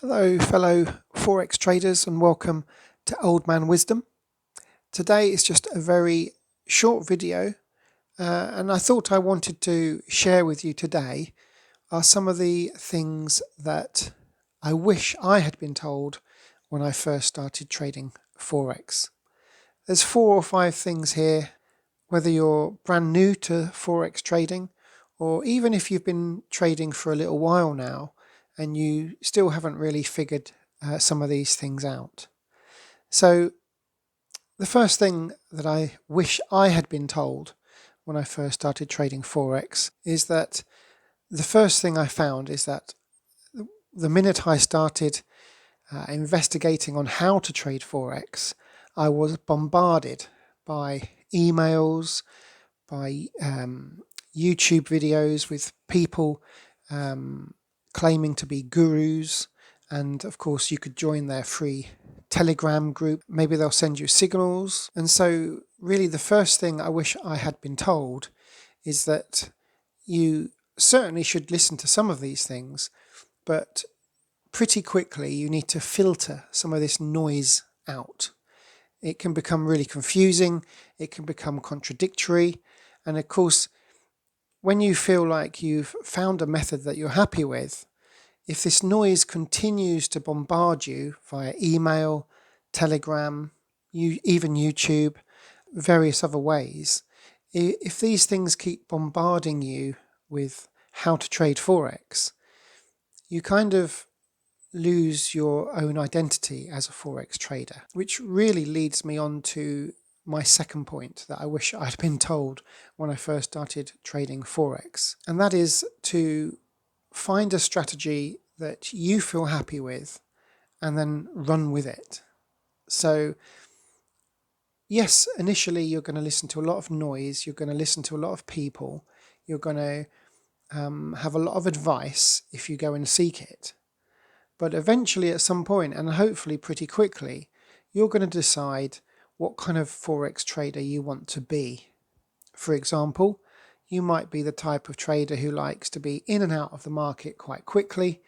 Hello fellow Forex traders and welcome to Old Man Wisdom. Today is just a very short video and I thought I wanted to share with you today are some of the things that I wish I had been told when I first started trading Forex. There's 4 or 5 things here, whether you're brand new to Forex trading or even if you've been trading for a little while now and you still haven't really figured some of these things out. So the first thing that I wish I had been told when I first started trading Forex is that the first thing I found is that the minute I started investigating on how to trade Forex, I was bombarded by emails, by YouTube videos with people claiming to be gurus, and of course you could join their free Telegram group. Maybe they'll send you signals. And so really the first thing I wish I had been told is that you certainly should listen to some of these things, but pretty quickly you need to filter some of this noise out. It can become really confusing, it can become contradictory, and of course when you feel like you've found a method that you're happy with, if this noise continues to bombard you via email, Telegram, even YouTube, various other ways, if these things keep bombarding you with how to trade Forex, you kind of lose your own identity as a Forex trader, which really leads me on to my second point that I wish I'd been told when I first started trading Forex, and that is to find a strategy that you feel happy with and then run with it. So yes, initially you're going to listen to a lot of noise, you're going to listen to a lot of people, you're going to have a lot of advice if you go and seek it. But eventually at some point, and hopefully pretty quickly, you're going to decide what kind of Forex trader you want to be. For example, you might be the type of trader who likes to be in and out of the market quite quickly,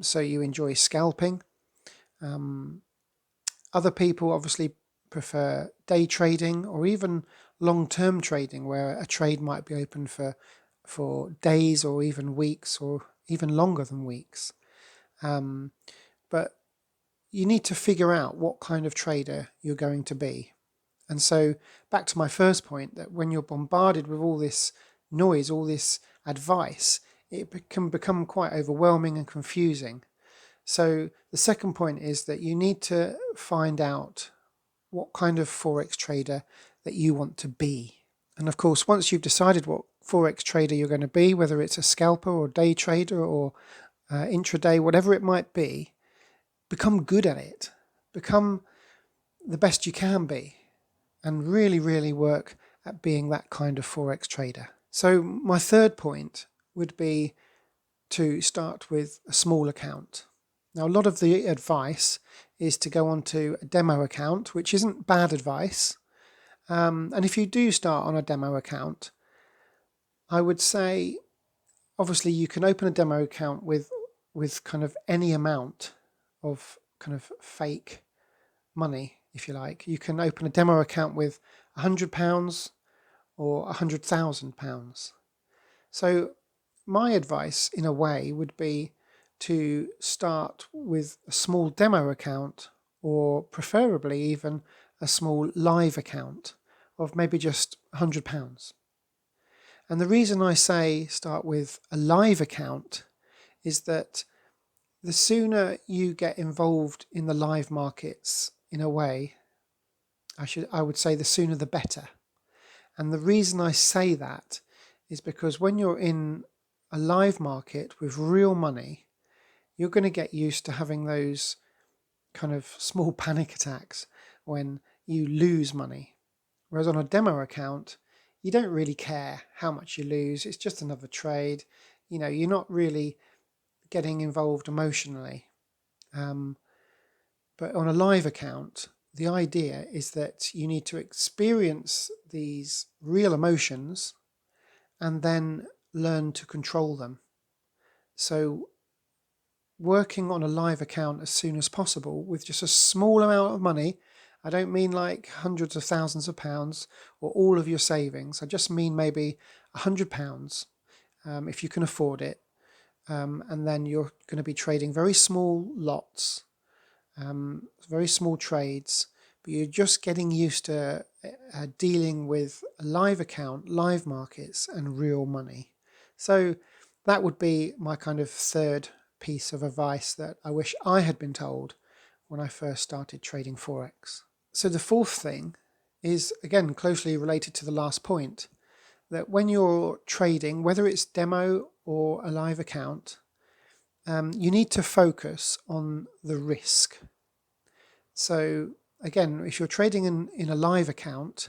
so you enjoy scalping. Other people obviously prefer day trading or even long-term trading, where a trade might be open for days or even weeks or even longer than weeks. But you need to figure out what kind of trader you're going to be. And so back to my first point, that when you're bombarded with all this noise, all this advice, it can become quite overwhelming and confusing. So the second point is that you need to find out what kind of Forex trader that you want to be. And of course, once you've decided what Forex trader you're going to be, whether it's a scalper or day trader or intraday, whatever it might be, become good at it. Become the best you can be and really, really work at being that kind of Forex trader. So my third point would be to start with a small account. Now, a lot of the advice is to go onto a demo account, which isn't bad advice. And if you do start on a demo account, I would say, obviously, you can open a demo account with kind of any amount of kind of fake money, if you like. You can open a demo account with £100 or £100,000. So my advice, in a way, would be to start with a small demo account, or preferably even a small live account of maybe just £100. And the reason I say start with a live account is that the sooner you get involved in the live markets, in a way, I would say the sooner the better. And the reason I say that is because when you're in a live market with real money, you're going to get used to having those kind of small panic attacks when you lose money. Whereas on a demo account, you don't really care how much you lose. It's just another trade. You know, you're not really getting involved emotionally. But on a live account, the idea is that you need to experience these real emotions and then learn to control them. So working on a live account as soon as possible with just a small amount of money. I don't mean like hundreds of thousands of pounds or all of your savings. I just mean maybe £100 if you can afford it. And then you're going to be trading very small lots, very small trades, but you're just getting used to dealing with a live account, live markets, and real money. So that would be my kind of third piece of advice that I wish I had been told when I first started trading Forex. So the fourth thing is, again, closely related to the last point, that when you're trading, whether it's demo or a live account, you need to focus on the risk. So again, if you're trading in a live account,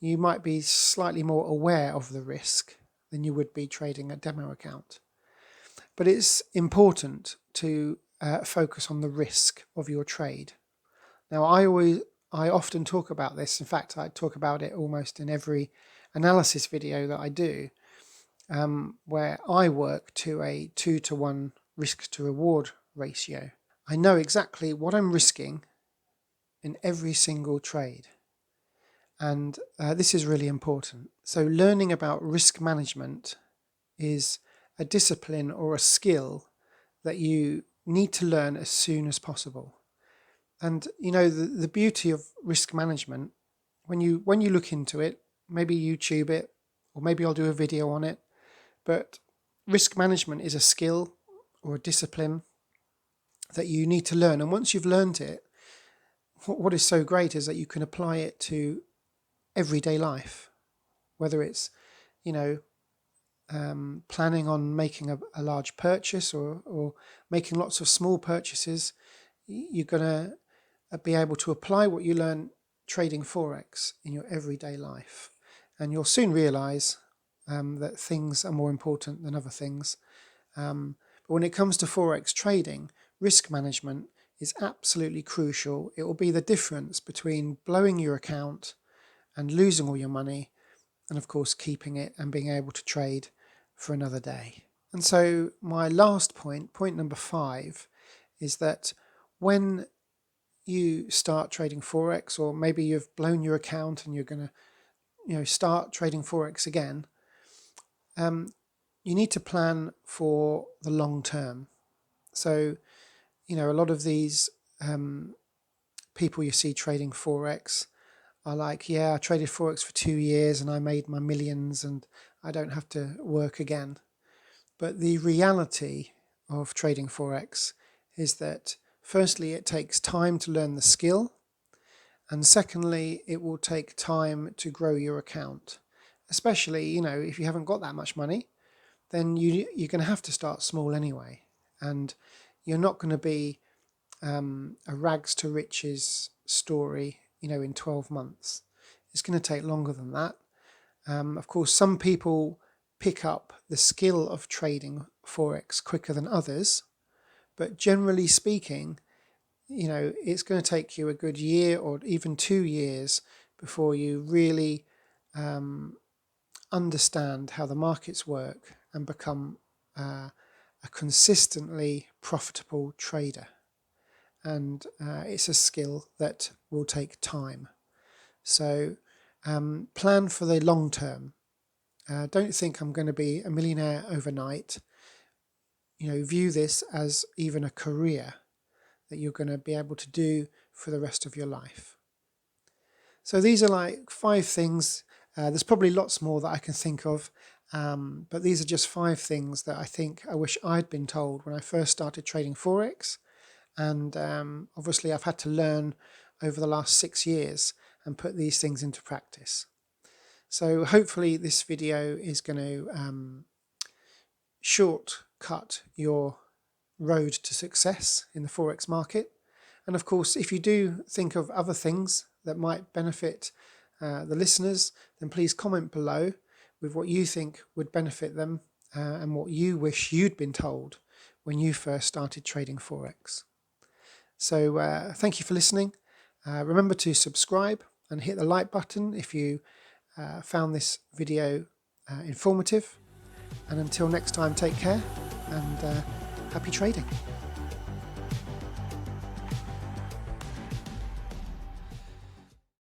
you might be slightly more aware of the risk than you would be trading a demo account. But it's important to focus on the risk of your trade. Now, I often talk about this. In fact, I talk about it almost in every analysis video that I do, where I work to a 2-to-1 risk to reward ratio. I know exactly what I'm risking in every single trade. And this is really important. So learning about risk management is a discipline or a skill that you need to learn as soon as possible. And you know, the beauty of risk management, when you look into it, maybe YouTube it, or maybe I'll do a video on it, but risk management is a skill or a discipline that you need to learn. And once you've learned it, what is so great is that you can apply it to everyday life, whether it's, you know, planning on making a large purchase or making lots of small purchases. You're going to be able to apply what you learn trading Forex in your everyday life. And you'll soon realize that things are more important than other things. But when it comes to Forex trading, risk management is absolutely crucial. It will be the difference between blowing your account and losing all your money, and of course keeping it and being able to trade for another day. And so my last point number 5, is that when you start trading Forex, or maybe you've blown your account and you're going to start trading Forex again, you need to plan for the long term. So a lot of these people you see trading Forex are like, yeah, I traded Forex for 2 years and I made my millions and I don't have to work again. But the reality of trading Forex is that firstly, it takes time to learn the skill. And secondly, it will take time to grow your account. Especially, if you haven't got that much money, then you're going to have to start small anyway. And you're not going to be a rags to riches story, in 12 months. It's going to take longer than that. Of course, some people pick up the skill of trading Forex quicker than others, but generally speaking, it's going to take you a good year or even 2 years before you really understand how the markets work and become a consistently profitable trader. And it's a skill that will take time. So plan for the long term. Don't think I'm going to be a millionaire overnight. View this as even a career that you're going to be able to do for the rest of your life. So these are like 5 things. There's probably lots more that I can think of, but these are just 5 things that I think I wish I'd been told when I first started trading Forex. And obviously I've had to learn over the last 6 years and put these things into practice. So hopefully this video is going to shortcut your road to success in the Forex market. And of course, if you do think of other things that might benefit the listeners, then please comment below with what you think would benefit them and what you wish you'd been told when you first started trading Forex. So thank you for listening. Remember to subscribe and hit the like button if you found this video informative. And until next time, take care and happy trading.